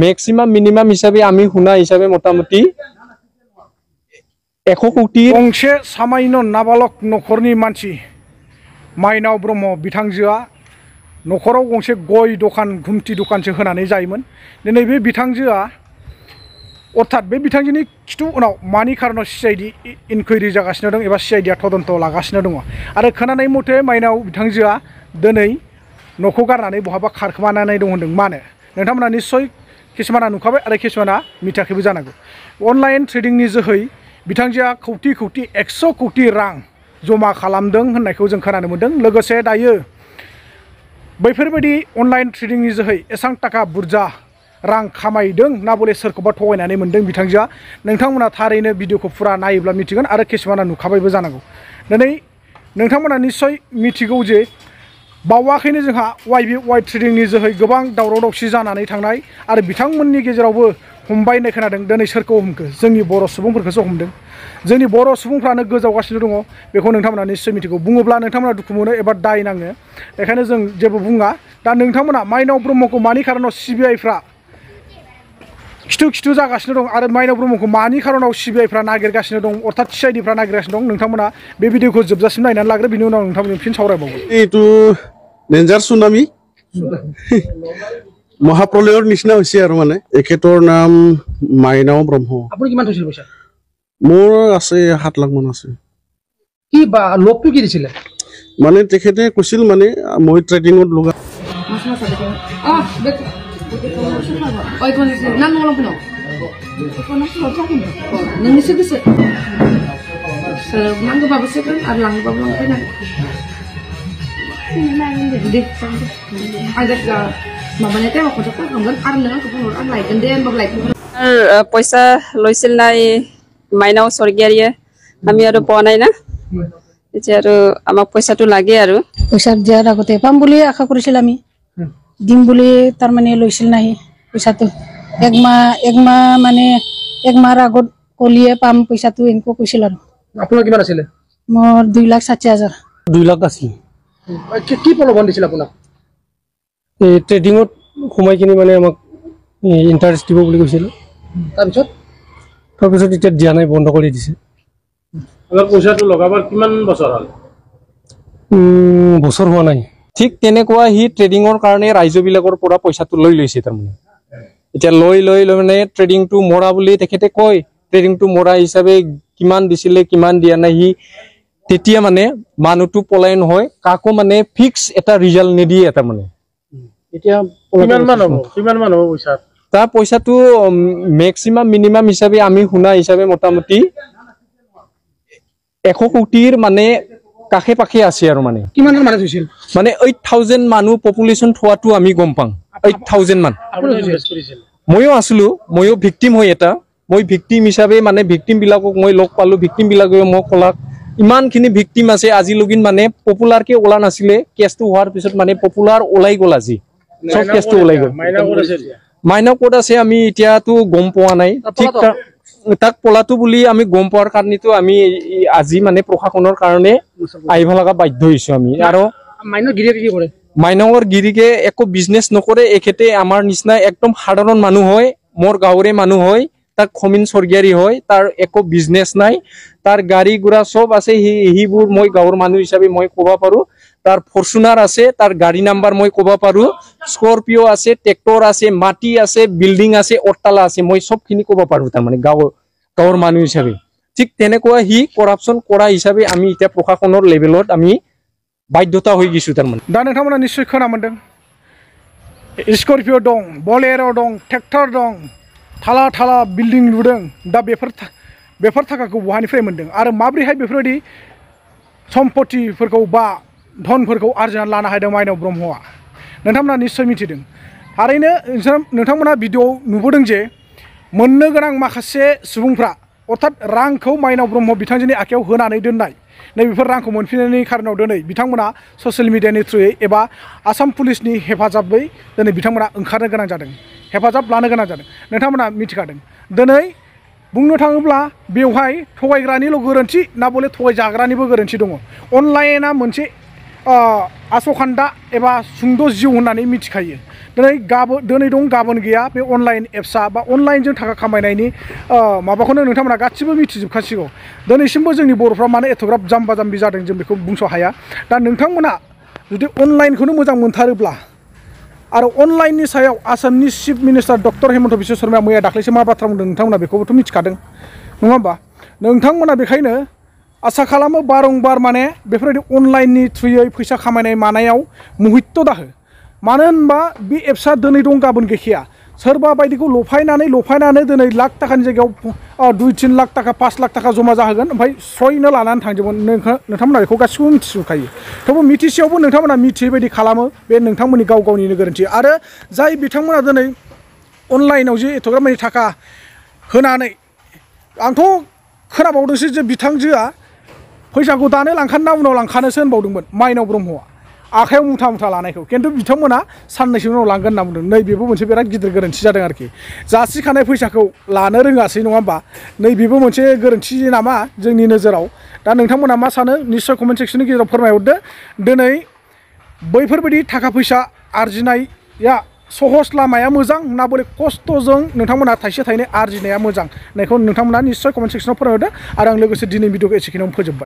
Maximum minimum हिसाबै आमी हुना हिसाबै मोटामोटी 100 कोटी गंसे सामायन नाबालक नखरनि मानसि माइनाव ब्रह्म बिथांजोआ नखराव गंसे गय दखान घुमटी दखानसो होनानै जायोमोन। दिनै बे बिथांजोआ अर्थात बे बिथांजोनि खिथु उनाव मानि खारनाव CID इनकुइरि जागासिनो दं एबा CID आ तदन्त लागासिनो दङ आरो खोनानाय मथे माइनाव बिथांजोआ दिनै न'खौ गारनानै बहाबा खारखोमानानै दं होनदों। मानो नोंथांमोना निश्चय किसुमाना नुखाबाय आरो किसुमाना मिथियाखैबो जानांगौ। अनलाइन ट्रेडिंनि जोहै बिथांजोआ कौटि कौटि 100 कोटी रां जमा खालामदों होननायखौ जों खोनानो मोन्दों। लोगोसे दायो बैफोरबायदि अनलाइन ट्रेडिंनि जोहै एसां थाखा बुरजा रां खामायदों ना बले सोरखौबा थगायनानै मोन्दों बिथांजोआ। नोंथांमोना थारैनो भिडिअखौ फुरा नायोब्ला मिथिगोन आरो किसुमाना नुखाबायबो जानांगौ। दिनै नोंथांमोना निश्चय मिथिगौ जे बावाखैनो जोंहा वाइ ट्रेडिंनि जोहै गोबां दावराव दावसि जानानै थांनाय आरो बिथांमोननि गेजेरावबो हमबाय होननाय खोनादों। दिनै सोरखौ हमखो? जोंनि बर' सुबुंफोरखौसो हमदों। जोंनि बर' सुबुंफ्रानो गोजावगासिनो दङ। बेखौ नोंथांमोना निश्चय मिथिगौ। बुङोब्ला नोंथांमोना दुखु मोनो एबा दाय नाङो। बेखायनो जों जेबो बुङा। दा नोंथांमोना माइनाव ब्रह्मखौ मानि खारनाव CBI फ्रा खिथु जागासिनो दं आरो माइनाव ब्रह्मखौ मानि खारनाव CBI फ्रा नागिरगासिनो दं अर्थात CID फ्रा नागिरगासिनो दं। नोंथांमोना बे भिडिअखौ जोबजासिम नायनानै लाग्रो, बिनि उनाव नोंथांमोनजों फिन सावरायबावगोन। এইটো ডেঞ্জাৰ সুনামি মহাপ্ৰলয়ৰ নিচিনা হৈছে আৰু মানে এখেতৰ নাম মাইনাও ব্ৰহ্ম। আপুনি কিমান থৈছিল পইচা? মোৰ আছে 7 লাখ মান আছে। কি বা লোকটো কি দিছিলে? মানে তেখেতে কৈছিল মানে মই ট্ৰেডিংত লগা পইচা লৈছিল নাই মাইনাও স্বৰ্গীয়াৰীয়ে, আমি আৰু পোৱা নাই না। এতিয়া আৰু আমাক পইচাটো লাগে আৰু পইচা দিয়াৰ আগতে পাম বুলি আশা কৰিছিল, আমি দিম বুলি তাৰমানে লৈছিল নাই পইচাটো। এক মাহ আগত কলিয়ে পাম পইচাটো এনেকৈ কৈছিল। আৰু আপোনাৰ কিমান আছিলে? মোৰ 2,60,000। 2 লাখ আছিল। কি প্ৰলোভন দিছিল আপোনাক? এই ট্ৰেডিংত সোমাই কিনি মানে আমাক ইণ্টাৰেষ্ট দিব বুলি কৈছিল। তাৰপিছত এতিয়া দিয়া নাই, বন্ধ কৰি দিছে। পইচাটো লগাবৰ কিমান বছৰ হ'ল? বছৰ হোৱা নাই। ঠিক তেনেকুৱা সি ট্ৰেডিঙৰ কাৰণে ৰাইজবিলাকৰ পৰা পইচাটো লৈ লৈছে। তাৰমানে এতিয়া লৈ মানে ট্ৰেডিংটো মৰা বুলি তেখেতে কয়। ট্ৰেডিংটো মৰা হিচাপে কিমান দিছিলে কিমান দিয়া নাই সি তেতিয়া মানে মানুহটো পলায়ন হয়, কাকো মানে ফিক্স এটা ৰিজাল্ট নিদিয়ে। তাৰমানে এতিয়া কিমান মান হ'ব পইচা? তাৰ পইচাটো মেক্সিমাম মিনিমাম হিচাপে আমি শুনা হিচাপে মোটামুটি 100 কোটিৰ মানে কাষে পাখে আছে। আৰু মানে কিমান মানুহ হৈছিল? মানে 8,000 মানুহ পপুলেশ্যন থোৱাটো আমি গম পাওঁ। 8,000 মান ময়ো আছিলো, ময়ো ভিক্টিম হৈ এটা। মই ভিক্টিম হিচাপে মানে ভিক্টিম বিলাকক মই লগ পালো। ভিক্টিম বিলাকে মোক ক'লাক ইমানখিনি ভিক্টিম আছে আজিলৈকে মানে পপুলাৰকে ওলা নাছিলে। কেছটো হোৱাৰ পিছত মানে পপুলাৰ ওলাই গ'ল। আজি চব কেছটো ওলাই গ'ল। মাইনাও ক'ত আছে আমি এতিয়াতো গম পোৱা নাই। ঠিক তাক পলাটো বুলি আমি গম পোৱাৰ কাৰণেতো আমি আজি মানে প্ৰশাসনৰ কাৰণে আহিব লগা বাধ্য হৈছো আমি। আৰু মাইনাৱৰ গিৰিকে একো বিজনেছ নকৰে। এখেতে আমাৰ নিচিনা একদম সাধাৰণ মানুহ হয়, মোৰ গাঁৱৰে মানুহ হয়। তাক খমিন স্বৰ্গীয়াৰী হয়, তাৰ একো বিজনেছ নাই। তাৰ গাড়ী গুড়া চব আছে। সেইবোৰ মই গাঁৱৰ মানুহ হিচাপে মই ক'ব পাৰো। তাৰ ফৰ্চুনাৰ আছে, তাৰ গাড়ী নাম্বাৰ মই ক'ব পাৰো। স্কৰপিঅ আছে, ট্ৰেক্টৰ আছে, মাটি আছে, বিল্ডিং আছে, অট্টালা আছে, মই চবখিনি ক'ব পাৰো। তাৰমানে গাঁৱৰ মানুহ হিচাপে ঠিক তেনেকুৱা সি কৰাপশ্যন কৰা হিচাপে আমি এতিয়া প্ৰশাসনৰ লেভেলত আমি বাধ্যতা হৈ গৈছো। তাৰমানে दा नोंथांमोना निश्चय खोना मोनदों स्करपिअ दं, बलेर' दं, ट्रेक्टर दं, थाला बिल्डिं लुदों। दा बेफोर थाखाखौ बहानिफ्राय मोनदों आरो माब्रैहाय बेफोरबायदि सम्पतिफोरखौ बा धनफोरखौ आरजिनानै लानो हादों माइनाव ब्रह्मआ? नोंथांमोना निश्चय मिथिदों। थारैनो नोंथांमोना भिडिअ नुबोदों जे मोननो गोनां माखासे सुबुंफ्रा अर्थात रांखौ माइनाव ब्रह्म बिथांजोनि आखायाव होनानै दोननाय नैबेफोर रांखौ मोनफिननायनि खारनाव दिनै बिथांमोना ससियेल मिडियानि थ्रुयै एबा आसाम पुलिसनि हेफाजाबै दिनै बिथांमोना ओंखारनो गोनां जादों, हेफाजाब लानो गोनां जादों। नोंथांमोना मिथिखादों दिनै बुंनो थाङोब्ला बेवहाय थगायग्रानिल' गोरोन्थि ना बले थगायजाग्रानिबो गोरोन्थि दङ। अनलाइना मोनसे आसखान्दा एबा सुंद' जिउ होननानै मिथिखायो दिनै दं गाबोन गैया बे अनलाइन एप्सआ बा अनलाइनजों थाखा खामायनायनि माबाखौनो नोंथांमोना गासिबो मिथिजोबखासिगौ दिनैसिमबो जोंनि बर'फ्रा मानो एथ'ग्राब जाम्बा जाम्बि जादों जों बेखौ बुंस' हाया दा नोंथांमोना जुदि अनलाइनखौनो मोजां मोनथारोब्ला आरो अनलाइननि सायाव आसामनि chief minister doctor Himanta Biswa शर्माया मैया दाख्लैसो मा बाथ्रा बुंदों नोंथांमोना बेखौबोथ' मिथिखादों नङा होमबा नोंथांमोना बेखायनो आसा खालामो बारंबार माने बेफोरबायदि अनलाइननि थ्रुयै फैसा खामायनाय मानायाव मुहित्त दाहो मानो होनबा बे एप्सआ दिनै दं गाबोन गैखाया सोरबा बायदिखौ लफायनानै दिनै लाख थाखानि जायगायाव 2-3 लाख थाखा 5 लाख थाखा जमा जाहोगोन ओमफ्राय स्रयनो लानानै थांजोबगोन नोंथांमोना बेखौ गासिबो मिथिजोबखायो थेवबो मिथिसेयावबो नोंथांमोना मिथियै बायदि खालामो बे नोंथांमोननि गाव गावनिनो गोरोन्थि आरो जाय बिथांमोना दिनै अनलाइनाव जे एथ'ग्राब मानि थाखा होनानै आंथ' खोनाबावदोंसो जे बिथांजोआ फैसाखौ दानो लांखाना उनाव लांखानोसो होनबावदोंमोन माइनाव ब्रह्मआ आखायाव मुथा मुथा लानायखौ खिन्थु बिथांमोना साननैसो उनाव लांगोन होनना बुंदों नैबेबो मोनसे बिराद गिदिर गोरोन्थि जादों आरोखि जासिखानाय फैसाखौ लानो रोङासै नङा होमबा नैबेबो मोनसे गोरोन्थि नामा जोंनि नोजोराव दा नोंथांमोना मा सानो निस्सय कमेन्ट सेक्सननि गेजेराव फोरमायहरदो दिनै बैफोरबायदि थाखा फैसा आरजिनाया सहज लामाया मोजां ना बोरै खस्थ'जों नोंथांमोना थाइसे थाइनै आरजिनाया मोजां होननायखौ नोंथांमोना निस्सय कमेन्ट सेक्सनाव फोरमायहरदो आरो आं लोगोसे दिनै भिडिअखौ एसेखिनियावनो फोजोबबाय